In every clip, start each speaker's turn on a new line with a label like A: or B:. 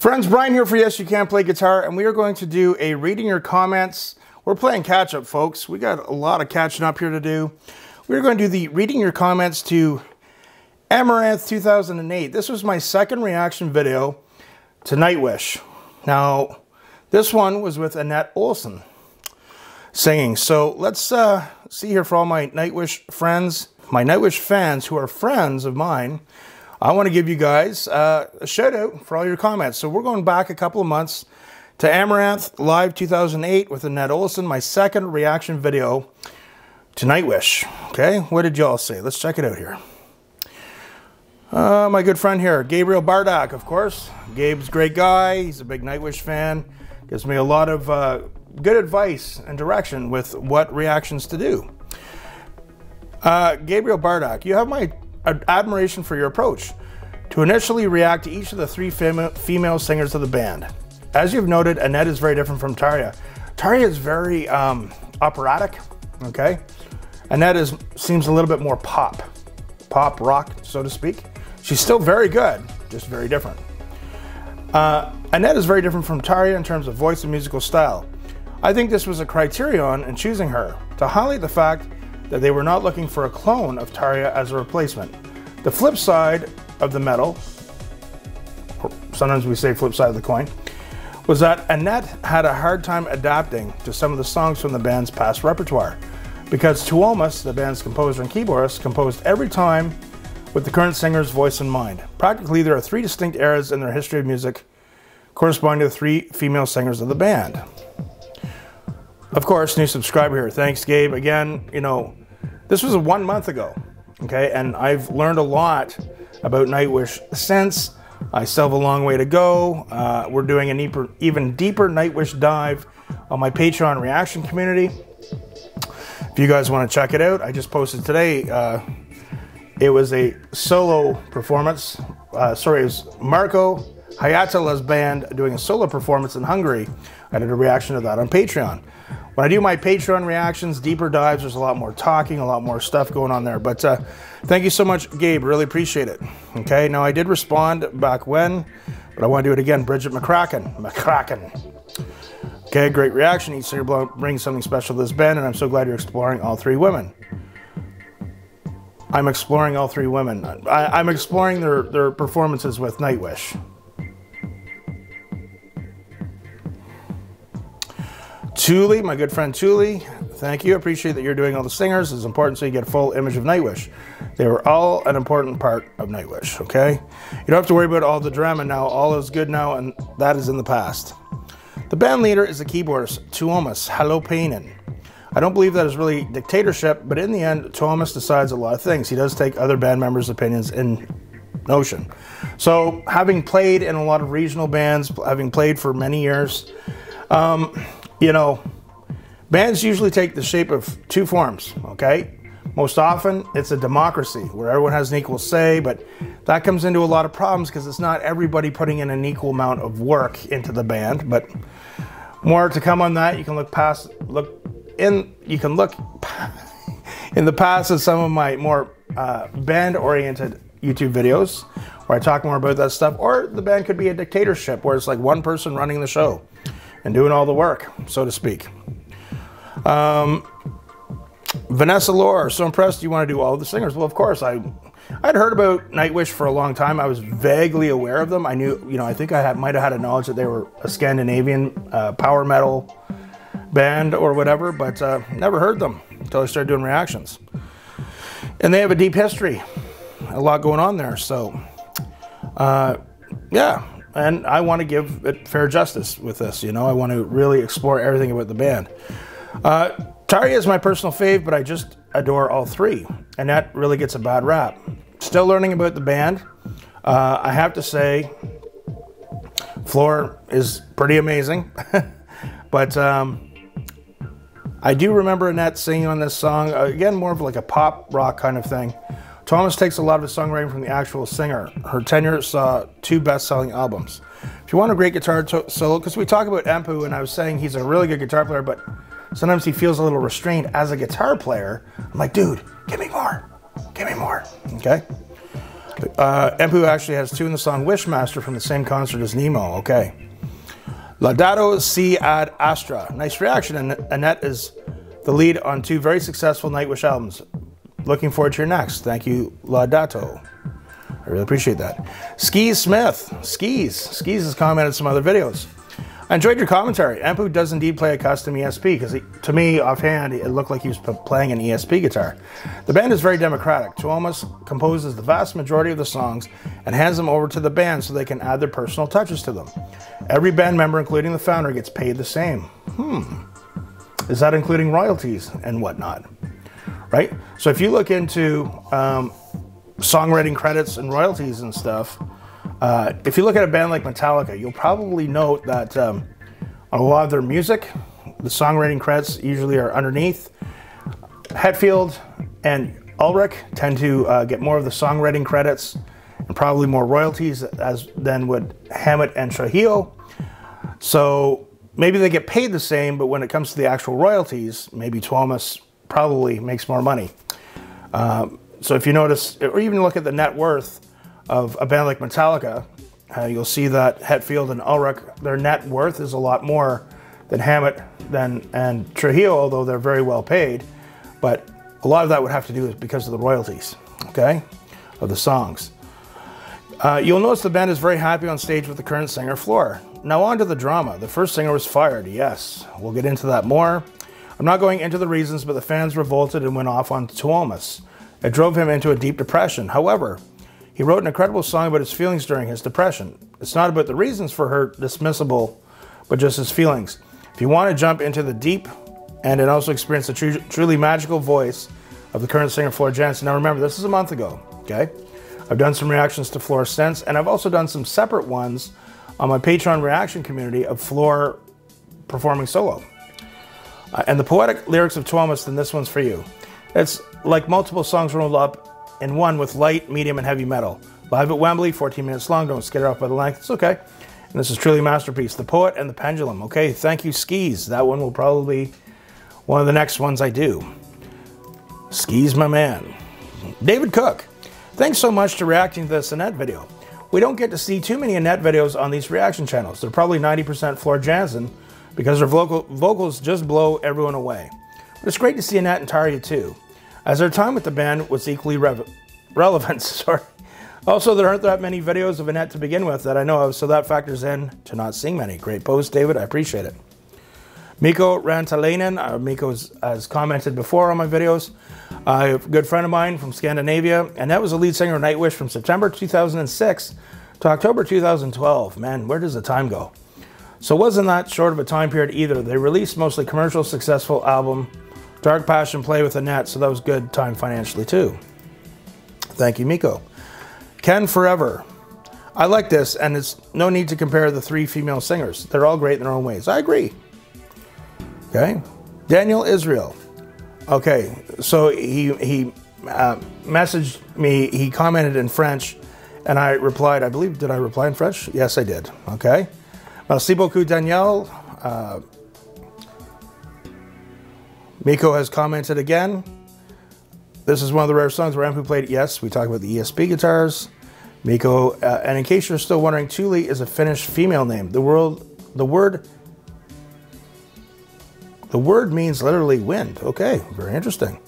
A: Friends, Brian here for Yes You Can Play Guitar, and we are going to do a reading your comments. We're playing catch up, folks. We got a lot of catching up here to do. We're going to do the reading your comments to Amaranth 2008. This was my second reaction video to Nightwish. Now, this one was with Annette Olson singing. So let's see here for all my Nightwish friends, my Nightwish fans who are friends of mine. I want to give you guys a shout out for all your comments. So we're going back a couple of months to Amaranth Live 2008 with Annette Olson, my second reaction video to Nightwish. Okay, what did y'all say? Let's check it out here. My good friend here, Gabriel Bardak, of course. Gabe's a great guy. He's a big Nightwish fan. Gives me a lot of good advice and direction with what reactions to do. Gabriel Bardak, you have my admiration for your approach to initially react to each of the three female singers of the band. As you've noted, Annette is very different from Tarja. Tarja is very operatic, okay? Annette seems a little bit more pop rock, so to speak. She's still very good, just very different. Annette is very different from Tarja in terms of voice and musical style. I think this was a criterion in choosing her, to highlight the fact that they were not looking for a clone of Tarja as a replacement. The flip side of the medal, or sometimes we say flip side of the coin, was that Annette had a hard time adapting to some of the songs from the band's past repertoire, because Tuomas, the band's composer and keyboardist, composed every time with the current singer's voice in mind. Practically, there are three distinct eras in their history of music corresponding to the three female singers of the band. Of course, new subscriber here. Thanks, Gabe. Again, you know, this was 1 month ago, okay? And I've learned a lot about Nightwish since. I still have a long way to go. We're doing an even deeper Nightwish dive on my Patreon reaction community. If you guys want to check it out, I just posted today. It was a solo performance. It was Marco Hayatala's band doing a solo performance in Hungary. I did a reaction to that on Patreon. When I do my Patreon reactions, deeper dives, there's a lot more talking, a lot more stuff going on there. But thank you so much, Gabe. Really appreciate it. Okay, now I did respond back when, but I want to do it again. Bridget McCracken. Okay, great reaction. Each singer brings something special to this band, and I'm so glad you're exploring all three women. I'm exploring all three women. I'm exploring their performances with Nightwish. Thule, my good friend Thule, thank you. I appreciate that you're doing all the singers. It's important so you get a full image of Nightwish. They were all an important part of Nightwish, okay? You don't have to worry about all the drama now. All is good now, and that is in the past. The band leader is the keyboardist, Tuomas Halopainen. I don't believe that is really dictatorship, but in the end, Tuomas decides a lot of things. He does take other band members' opinions in notion. So, having played in a lot of regional bands, having played for many years, you know, bands usually take the shape of two forms, okay? Most often, it's a democracy where everyone has an equal say, but that comes into a lot of problems because it's not everybody putting in an equal amount of work into the band. But more to come on that. You can look in the past at some of my more band-oriented YouTube videos where I talk more about that stuff. Or the band could be a dictatorship where it's like one person running the show and doing all the work, so to speak. Vanessa Lore, so impressed you want to do all the singers. Well, of course, I'd heard about Nightwish for a long time. I was vaguely aware of them. I knew, you know, I think I might have had a knowledge that they were a Scandinavian power metal band or whatever, but never heard them until I started doing reactions. And they have a deep history, a lot going on there. So, yeah. And I want to give it fair justice with this, you know. I want to really explore everything about the band. Tarja is my personal fave, but I just adore all three. And that really gets a bad rap. Still learning about the band. I have to say, Floor is pretty amazing. But I do remember Annette singing on this song. Again, more of like a pop rock kind of thing. Thomas takes a lot of his songwriting from the actual singer. Her tenure saw 2 best-selling albums. If you want a great guitar solo, because we talk about Empu, and I was saying he's a really good guitar player, but sometimes he feels a little restrained as a guitar player. I'm like, dude, give me more, okay? Empu actually has two in the song Wishmaster from the same concert as Nemo. Okay. Laudato si ad astra. Nice reaction. And Annette is the lead on two very successful Nightwish albums. Looking forward to your next. Thank you, Laudato. I really appreciate that. Skis Smith. Skis has commented some other videos. I enjoyed your commentary. Empu does indeed play a custom ESP because to me, offhand, it looked like he was playing an ESP guitar. The band is very democratic. Tuomas composes the vast majority of the songs and hands them over to the band so they can add their personal touches to them. Every band member, including the founder, gets paid the same. Is that including royalties and whatnot? Right? So if you look into songwriting credits and royalties and stuff, if you look at a band like Metallica, you'll probably note that on a lot of their music, the songwriting credits usually are underneath. Hetfield and Ulrich tend to get more of the songwriting credits and probably more royalties than would Hammett and Trujillo. So maybe they get paid the same, but when it comes to the actual royalties, maybe Tuomas probably makes more money. So if you notice, or even look at the net worth of a band like Metallica, you'll see that Hetfield and Ulrich, their net worth is a lot more than Hammett and Trujillo, although they're very well paid. But a lot of that would have to do with because of the royalties, okay, of the songs. You'll notice the band is very happy on stage with the current singer, Floor. Now on to the drama. The first singer was fired, yes. We'll get into that more. I'm not going into the reasons, but the fans revolted and went off on Tuomas. It drove him into a deep depression. However, he wrote an incredible song about his feelings during his depression. It's not about the reasons for her dismissible, but just his feelings. If you want to jump into the deep and also experience the truly magical voice of the current singer, Floor Jansen. Now remember, this is a month ago, okay? I've done some reactions to Floor since, and I've also done some separate ones on my Patreon reaction community of Floor performing solo. And the poetic lyrics of Tuomas, then this one's for you. It's like multiple songs rolled up in one with light, medium, and heavy metal. Live at Wembley, 14 minutes long, don't scare off by the length, it's okay. And this is truly a masterpiece. The Poet and the Pendulum. Okay, thank you, Skis. That one will probably be one of the next ones I do. Skis, my man. David Cook. Thanks so much to reacting to this Annette video. We don't get to see too many Annette videos on these reaction channels. They're probably 90% Floor Jansen because her vocals just blow everyone away. But it's great to see Annette and Tarja too, as their time with the band was equally relevant. Sorry. Also, there aren't that many videos of Annette to begin with that I know of, so that factors in to not seeing many. Great post, David. I appreciate it. Mikko Rantalainen. Mikko has commented before on my videos. A good friend of mine from Scandinavia, and that was the lead singer of Nightwish from September 2006 to October 2012. Man, where does the time go? So wasn't that short of a time period either. They released mostly commercial successful album, Dark Passion, Play with Annette, so that was good time financially too. Thank you, Mikko. Ken Forever. I like this, and it's no need to compare the three female singers. They're all great in their own ways. I agree. Okay. Daniel Israel. Okay, so he messaged me, he commented in French, and I replied, I believe, did I reply in French? Yes, I did. Okay. Merci beaucoup, Daniel. Mikko has commented again. This is one of the rare songs where Empu played. Yes, we talk about the ESP guitars. Mikko, and in case you're still wondering, Tuli is a Finnish female name. The word means literally wind. Okay, very interesting.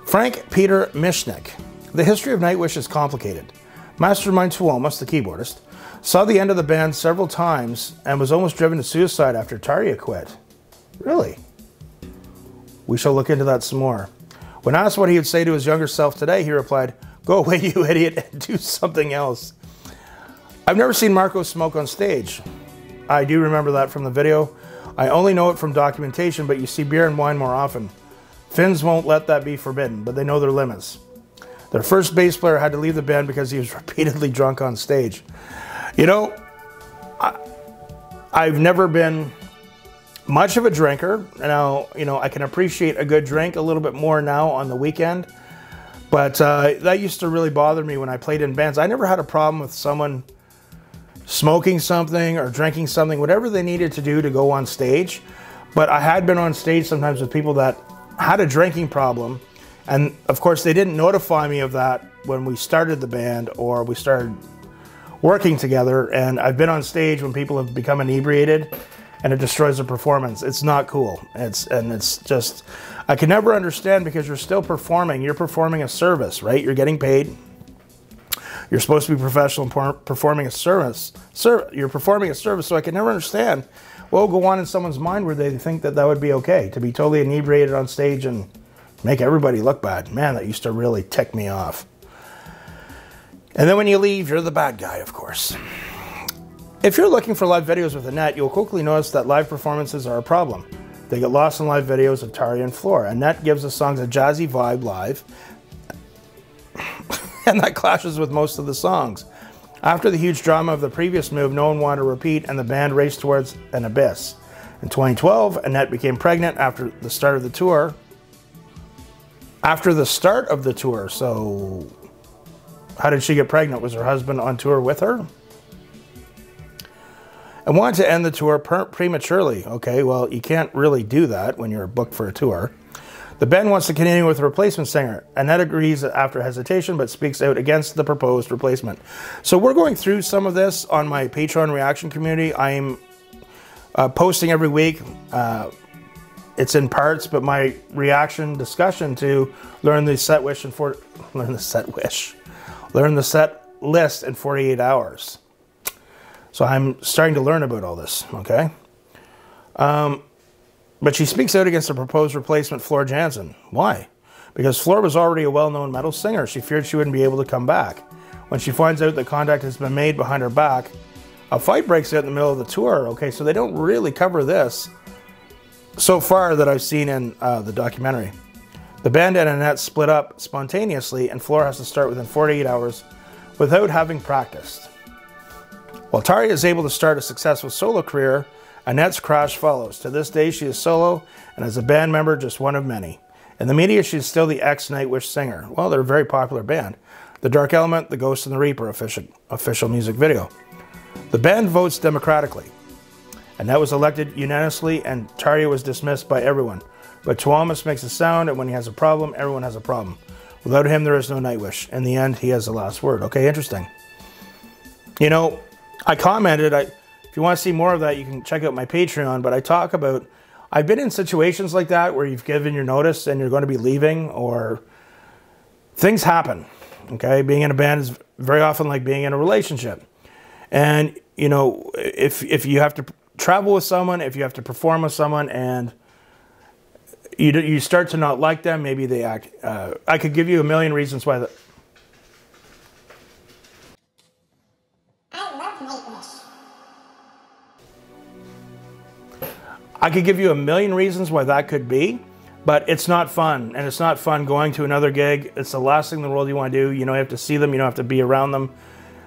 A: Frank Peter Mishnik. The history of Nightwish is complicated. Mastermind Tuomas, the keyboardist, saw the end of the band several times and was almost driven to suicide after Tarja quit. Really? We shall look into that some more. When asked what he would say to his younger self today, he replied, "Go away, you idiot, and do something else." I've never seen Marco smoke on stage. I do remember that from the video. I only know it from documentation, but you see beer and wine more often. Finns won't let that be forbidden, but they know their limits. Their first bass player had to leave the band because he was repeatedly drunk on stage. You know, I've never been much of a drinker. Now, you know, I can appreciate a good drink a little bit more now on the weekend, but that used to really bother me when I played in bands. I never had a problem with someone smoking something or drinking something, whatever they needed to do to go on stage. But I had been on stage sometimes with people that had a drinking problem, And of course, they didn't notify me of that when we started the band or we started working together. And I've been on stage when people have become inebriated and it destroys the performance. It's not cool. It's just, I can never understand, because you're still performing. You're performing a service, right? You're getting paid. You're supposed to be professional and performing a service. You're performing a service, so I can never understand what will go on in someone's mind where they think that that would be okay, to be totally inebriated on stage and make everybody look bad. Man, that used to really tick me off. And then when you leave, you're the bad guy, of course. If you're looking for live videos with Annette, you'll quickly notice that live performances are a problem. They get lost in live videos of Tarja and Floor. Annette gives the songs a jazzy vibe live, and that clashes with most of the songs. After the huge drama of the previous move, no one wanted to repeat, and the band raced towards an abyss. In 2012, Annette became pregnant after the start of the tour. So how did she get pregnant? Was her husband on tour with her? And wanted to end the tour prematurely. Okay, well, you can't really do that when you're booked for a tour. The band wants to continue with a replacement singer. Annette agrees after hesitation, but speaks out against the proposed replacement. So we're going through some of this on my Patreon reaction community. I'm posting every week. It's in parts, but my reaction discussion to learn the set list in 48 hours. So I'm starting to learn about all this, okay? But she speaks out against the proposed replacement, Floor Jansen. Why? Because Floor was already a well-known metal singer. She feared she wouldn't be able to come back. When she finds out that contact has been made behind her back, a fight breaks out in the middle of the tour. Okay, so they don't really cover this so far that I've seen in the documentary. The band and Annette split up spontaneously, and Floor has to start within 48 hours without having practiced. While Tarja is able to start a successful solo career, Annette's crash follows. To this day, she is solo, and as a band member, just one of many. In the media, she's still the ex-Nightwish singer. Well, they're a very popular band. The Dark Element, The Ghost and the Reaper official music video. The band votes democratically. Annette was elected unanimously, and Tarja was dismissed by everyone. But Tuomas makes a sound, and when he has a problem, everyone has a problem. Without him, there is no Nightwish. In the end, he has the last word. Okay, interesting. You know, I commented, if you want to see more of that, you can check out my Patreon, but I talk about, I've been in situations like that where you've given your notice and you're going to be leaving, or things happen, okay? Being in a band is very often like being in a relationship. And, you know, if you have to travel with someone, if you have to perform with someone, and you start to not like them, maybe they act, I could give you a million reasons why that. I could give you a million reasons why that could be, but it's not fun. And it's not fun going to another gig. It's the last thing in the world you want to do. You know, you have to see them. You don't have to be around them.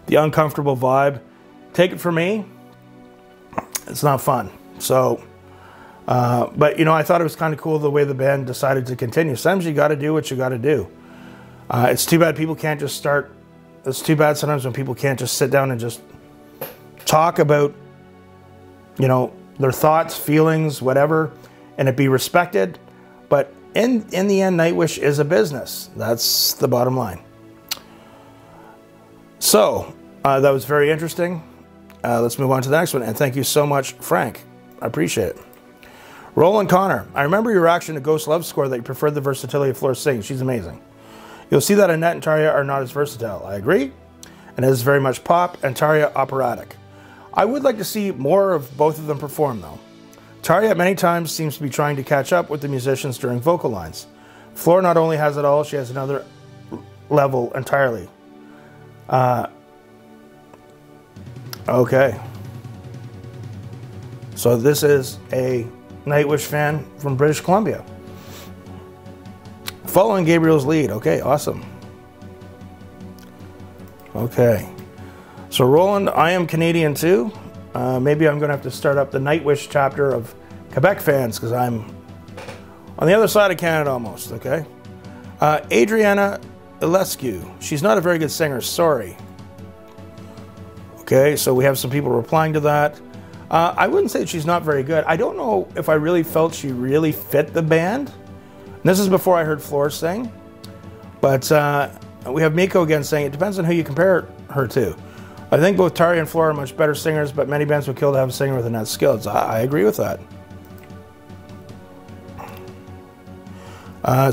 A: The uncomfortable vibe. Take it from me, it's not fun. So, but, you know, I thought it was kind of cool the way the band decided to continue. Sometimes you got to do what you got to do. It's too bad people can't just start. It's too bad sometimes when people can't just sit down and just talk about, you know, their thoughts, feelings, whatever, and it be respected. But in the end, Nightwish is a business. That's the bottom line. So, that was very interesting. Let's move on to the next one. And thank you so much, Frank. I appreciate it. Roland Connor. I remember your reaction to Ghost Love Score that you preferred the versatility of Floor singing. She's amazing. You'll see that Annette and Tarja are not as versatile. I agree. And it is very much pop, and Tarja operatic. I would like to see more of both of them perform, though. Tarja many times seems to be trying to catch up with the musicians during vocal lines. Floor not only has it all, she has another level entirely. Okay. So this is a Nightwish fan from British Columbia. Following Gabriel's lead. Okay, awesome. Okay. So Roland, I am Canadian too. Maybe I'm going to have to start up the Nightwish chapter of Quebec fans, because I'm on the other side of Canada almost, okay? Adriana Ilescu. She's not a very good singer, sorry. Okay, so we have some people replying to that. I wouldn't say she's not very good. I don't know if I really felt she really fit the band. And this is before I heard Floor sing. But we have Miko again saying, it depends on who you compare her to. I think both Tarja and Flora are much better singers, but many bands would kill to have a singer with Annette's skills. I agree with that.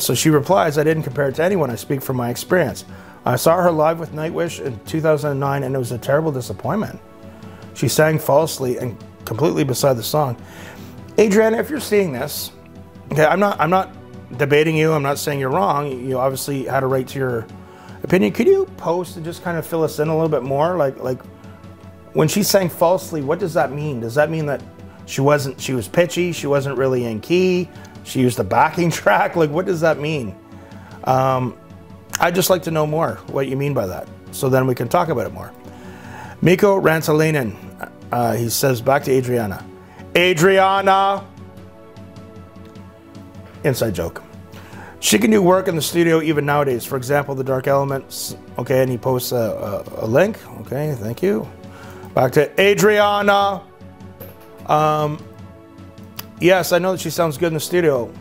A: So she replies, I didn't compare it to anyone. I speak from my experience. I saw her live with Nightwish in 2009, and it was a terrible disappointment. She sang falsely and completely beside the song. Adriana, if you're seeing this, okay, I'm not debating you. I'm not saying you're wrong. You obviously had a right to your opinion. Could you post and just kind of fill us in a little bit more? Like when she sang falsely, what does that mean? Does that mean that she was pitchy, she wasn't really in key, she used a backing track? Like, what does that mean? I'd just like to know more what you mean by that, so then we can talk about it more. Miko Rantalainen, he says back to Adriana. Adriana! Inside joke. She can do work in the studio even nowadays. For example, the Dark Elements. Okay, and he posts a link. Okay, thank you. Back to Adriana. Yes, I know that she sounds good in the studio.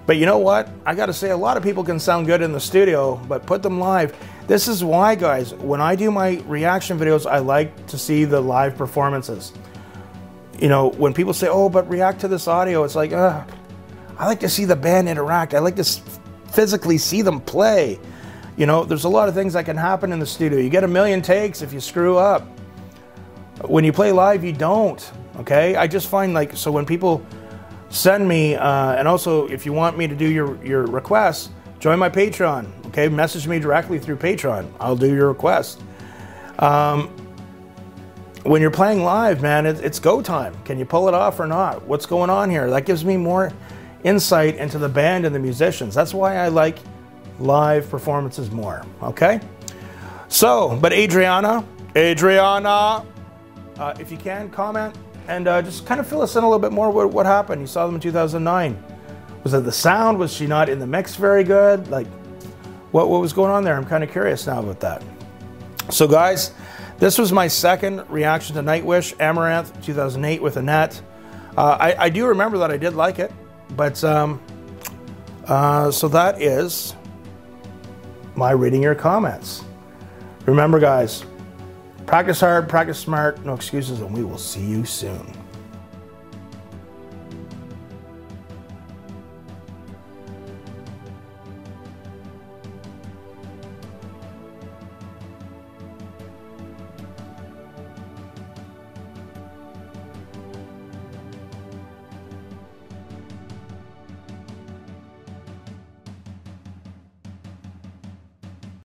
A: But you know what? I got to say, a lot of people can sound good in the studio, but put them live. This is why, guys, when I do my reaction videos, I like to see the live performances. You know, when people say, oh, but react to this audio, it's like, I like to see the band interact. I like to physically see them play. You know, there's a lot of things that can happen in the studio. You get a million takes if you screw up. When you play live, you don't, okay? I just find, like, so when people send me, and also if you want me to do your requests, join my Patreon, okay? Message me directly through Patreon. I'll do your request. When you're playing live, man, it's go time. Can you pull it off or not? What's going on here? That gives me more insight into the band and the musicians. That's why I like live performances more, okay? So, but Adriana, if you can, comment and just kind of fill us in a little bit more what happened. You saw them in 2009. Was it the sound? Was she not in the mix very good? Like, what was going on there? I'm kind of curious now about that. So guys, this was my second reaction to Nightwish, Amaranth, 2008 with Annette. I do remember that I did like it, but so that is my reading your comments. Remember, guys, practice hard, practice smart, no excuses, and we will see you soon.